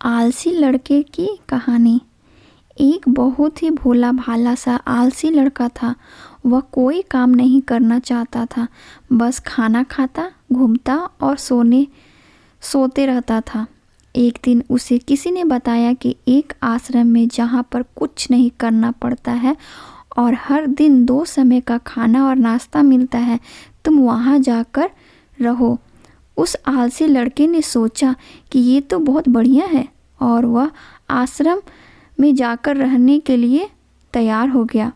आलसी लड़के की कहानी। एक बहुत ही भोला भाला सा आलसी लड़का था। वह कोई काम नहीं करना चाहता था, बस खाना खाता, घूमता और सोते रहता था। एक दिन उसे किसी ने बताया कि एक आश्रम में जहाँ पर कुछ नहीं करना पड़ता है और हर दिन 2 समय का खाना और नाश्ता मिलता है, तुम वहाँ जाकर रहो। उस आलसी लड़के ने सोचा कि ये तो बहुत बढ़िया है और वह आश्रम में जाकर रहने के लिए तैयार हो गया।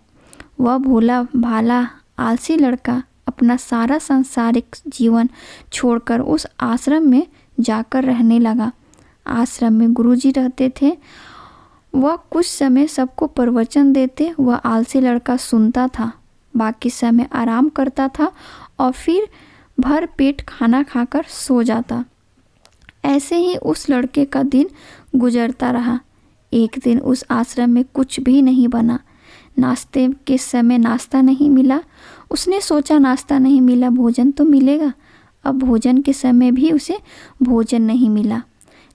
वह भोला भाला आलसी लड़का अपना सारा सांसारिक जीवन छोड़कर उस आश्रम में जाकर रहने लगा। आश्रम में गुरुजी रहते थे। वह कुछ समय सबको प्रवचन देते। वह आलसी लड़का सुनता था, बाकी समय आराम करता था और फिर भर पेट खाना खाकर सो जाता। ऐसे ही उस लड़के का दिन गुजरता रहा। एक दिन उस आश्रम में कुछ भी नहीं बना। नाश्ते के समय नाश्ता नहीं मिला। उसने सोचा नाश्ता नहीं मिला, भोजन तो मिलेगा। अब भोजन के समय भी उसे भोजन नहीं मिला।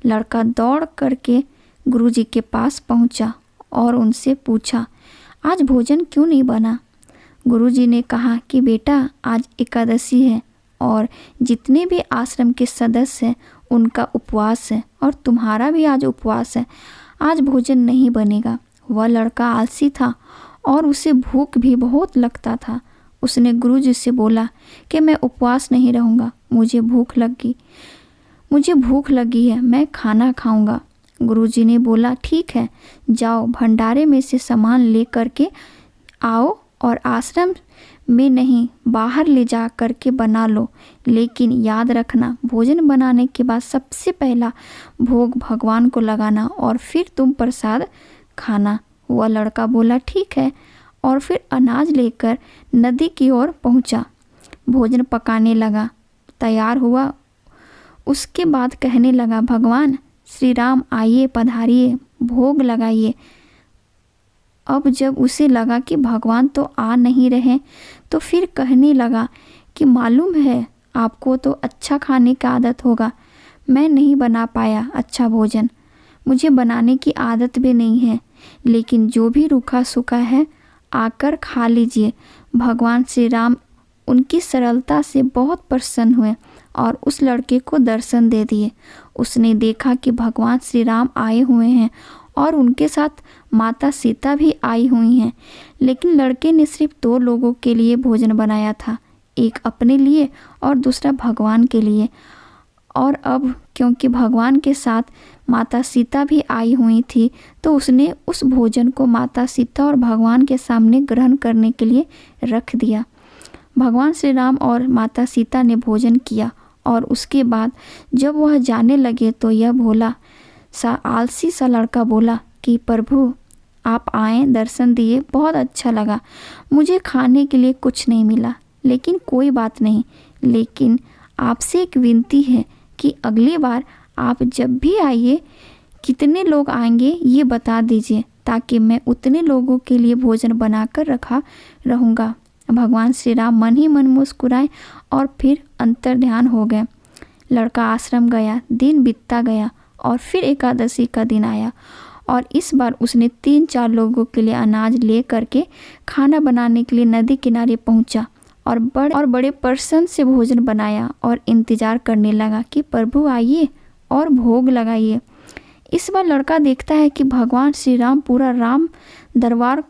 लड़का दौड़ करके गुरुजी के पास पहुंचा और उनसे पूछा, आज भोजन क्यों नहीं बना? गुरुजी ने कहा कि बेटा, आज एकादशी है और जितने भी आश्रम के सदस्य हैं उनका उपवास है और तुम्हारा भी आज उपवास है। आज भोजन नहीं बनेगा। वह लड़का आलसी था और उसे भूख भी बहुत लगता था। उसने गुरुजी से बोला कि मैं उपवास नहीं रहूँगा, मुझे भूख लगी है, मैं खाना खाऊंगा। गुरुजी ने बोला, ठीक है, जाओ भंडारे में से सामान ले करके आओ और आश्रम में नहीं, बाहर ले जा करके बना लो, लेकिन याद रखना भोजन बनाने के बाद सबसे पहला भोग भगवान को लगाना और फिर तुम प्रसाद खाना। वह लड़का बोला, ठीक है, और फिर अनाज लेकर नदी की ओर पहुंचा। भोजन पकाने लगा, तैयार हुआ। उसके बाद कहने लगा, भगवान श्री राम आइए, पधारिए, भोग लगाइए। अब जब उसे लगा कि भगवान तो आ नहीं रहे, तो फिर कहने लगा कि मालूम है आपको तो अच्छा खाने की आदत होगा, मैं नहीं बना पाया अच्छा भोजन, मुझे बनाने की आदत भी नहीं है, लेकिन जो भी रूखा सूखा है आकर खा लीजिए। भगवान श्री राम उनकी सरलता से बहुत प्रसन्न हुए और उस लड़के को दर्शन दे दिए। उसने देखा कि भगवान श्री राम आए हुए हैं और उनके साथ माता सीता भी आई हुई हैं, लेकिन लड़के ने सिर्फ 2 लोगों के लिए भोजन बनाया था, एक अपने लिए और दूसरा भगवान के लिए। और अब क्योंकि भगवान के साथ माता सीता भी आई हुई थी, तो उसने उस भोजन को माता सीता और भगवान के सामने ग्रहण करने के लिए रख दिया। भगवान श्री राम और माता सीता ने भोजन किया और उसके बाद जब वह जाने लगे तो यह भोला सा आलसी सा लड़का बोला कि प्रभु आप आए, दर्शन दिए, बहुत अच्छा लगा। मुझे खाने के लिए कुछ नहीं मिला, लेकिन कोई बात नहीं, लेकिन आपसे एक विनती है कि अगली बार आप जब भी आइए, कितने लोग आएंगे ये बता दीजिए, ताकि मैं उतने लोगों के लिए भोजन बनाकर रखा रहूँगा। भगवान श्री राम मन ही मन मुस्कुराए और फिर अंतर्ध्यान हो गए। लड़का आश्रम गया, दिन बीतता गया और फिर एकादशी का दिन आया और इस बार उसने 3-4 लोगों के लिए अनाज ले करके खाना बनाने के लिए नदी किनारे पहुंचा और बड़े प्रसन्न से भोजन बनाया और इंतजार करने लगा कि प्रभु आइए और भोग लगाइए। इस बार लड़का देखता है कि भगवान श्री राम पूरा राम दरबार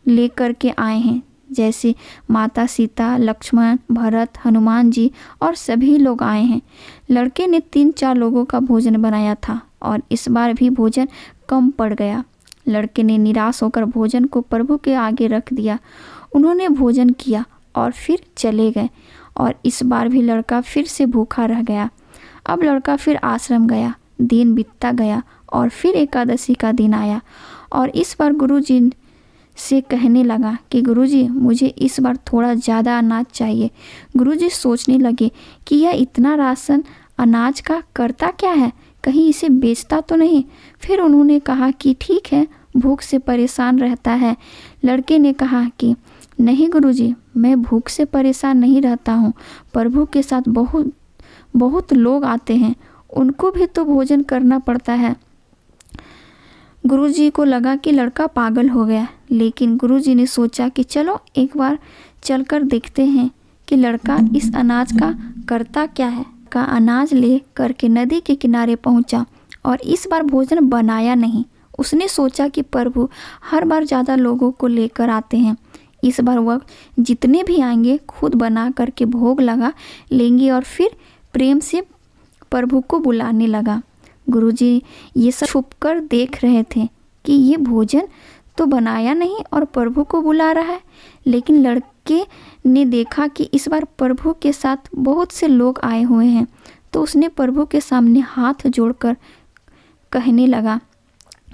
ले करके आए हैं, जैसे माता सीता, लक्ष्मण, भरत, हनुमान जी और सभी लोग आए हैं। लड़के ने 3-4 लोगों का भोजन बनाया था और इस बार भी भोजन कम पड़ गया। लड़के ने निराश होकर भोजन को प्रभु के आगे रख दिया। उन्होंने भोजन किया और फिर चले गए और इस बार भी लड़का फिर से भूखा रह गया। अब लड़का फिर आश्रम गया, दिन बीतता गया और फिर एकादशी का दिन आया और इस बार गुरुजी से कहने लगा कि गुरुजी मुझे इस बार थोड़ा ज़्यादा अनाज चाहिए। गुरुजी सोचने लगे कि यह इतना राशन अनाज का करता क्या है, कहीं इसे बेचता तो नहीं। फिर उन्होंने कहा कि ठीक है, भूख से परेशान रहता है। लड़के ने कहा कि नहीं गुरुजी, मैं भूख से परेशान नहीं रहता हूँ, प्रभु के साथ बहुत लोग आते हैं, उनको भी तो भोजन करना पड़ता है। गुरुजी को लगा कि लड़का पागल हो गया, लेकिन गुरुजी ने सोचा कि चलो एक बार चलकर देखते हैं कि लड़का इस अनाज का करता क्या है। का अनाज ले करके नदी के किनारे पहुंचा और इस बार भोजन बनाया नहीं। उसने सोचा कि प्रभु हर बार ज़्यादा लोगों को लेकर आते हैं, इस बार वह जितने भी आएंगे खुद बना करके भोग लगा लेंगे और फिर प्रेम से प्रभु को बुलाने लगा। गुरुजी ये सब छुपकर देख रहे थे कि ये भोजन तो बनाया नहीं और प्रभु को बुला रहा है, लेकिन लड़के ने देखा कि इस बार प्रभु के साथ बहुत से लोग आए हुए हैं, तो उसने प्रभु के सामने हाथ जोड़कर कहने लगा,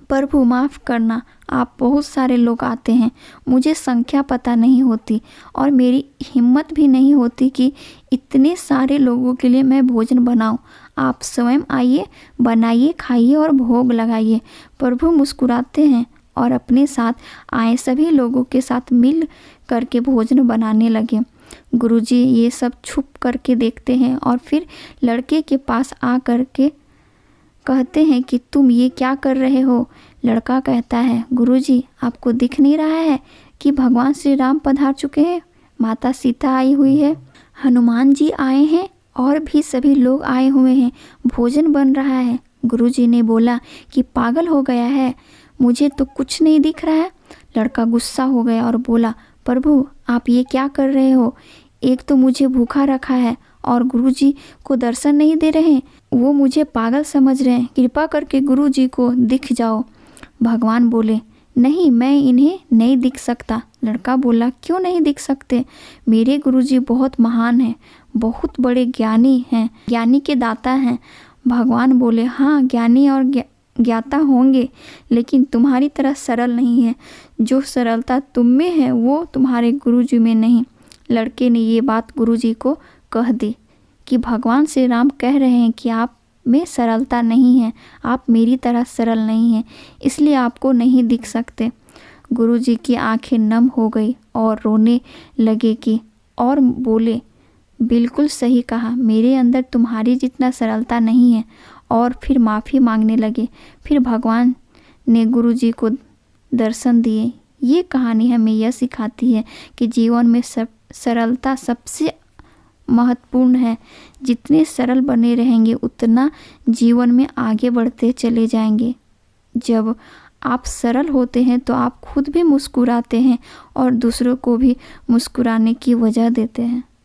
प्रभु माफ़ करना, आप बहुत सारे लोग आते हैं, मुझे संख्या पता नहीं होती और मेरी हिम्मत भी नहीं होती कि इतने सारे लोगों के लिए मैं भोजन बनाऊं। आप स्वयं आइए, बनाइए, खाइए और भोग लगाइए। प्रभु मुस्कुराते हैं और अपने साथ आए सभी लोगों के साथ मिल करके भोजन बनाने लगे। गुरुजी ये सब छुप करके देखते हैं और फिर लड़के के पास आ करके कहते हैं कि तुम ये क्या कर रहे हो। लड़का कहता है, गुरुजी आपको दिख नहीं रहा है कि भगवान श्री राम पधार चुके हैं, माता सीता आई हुई है, हनुमान जी आए हैं और भी सभी लोग आए हुए हैं, भोजन बन रहा है। गुरुजी ने बोला कि पागल हो गया है, मुझे तो कुछ नहीं दिख रहा है। लड़का गुस्सा हो गया और बोला, प्रभु आप ये क्या कर रहे हो, एक तो मुझे भूखा रखा है और गुरुजी को दर्शन नहीं दे रहे हैं, वो मुझे पागल समझ रहे हैं, कृपा करके गुरुजी को दिख जाओ। भगवान बोले, नहीं मैं इन्हें नहीं दिख सकता। लड़का बोला, क्यों नहीं दिख सकते, मेरे गुरुजी बहुत महान हैं, बहुत बड़े ज्ञानी हैं, ज्ञानी के दाता हैं। भगवान बोले, हाँ ज्ञानी और ज्ञाता होंगे, लेकिन तुम्हारी तरह सरल नहीं है, जो सरलता तुम में है वो तुम्हारे गुरुजी में नहीं। लड़के ने ये बात गुरुजी को कह दी कि भगवान श्री राम कह रहे हैं कि आप में सरलता नहीं है, आप मेरी तरह सरल नहीं हैं, इसलिए आपको नहीं दिख सकते। गुरुजी की आंखें नम हो गई और रोने लगे कि और बोले, बिल्कुल सही कहा, मेरे अंदर तुम्हारी जितना सरलता नहीं है, और फिर माफ़ी मांगने लगे। फिर भगवान ने गुरुजी को दर्शन दिए। ये कहानी हमें यह सिखाती है कि जीवन में सरलता सबसे महत्वपूर्ण है। जितने सरल बने रहेंगे उतना जीवन में आगे बढ़ते चले जाएंगे। जब आप सरल होते हैं तो आप खुद भी मुस्कुराते हैं और दूसरों को भी मुस्कुराने की वजह देते हैं।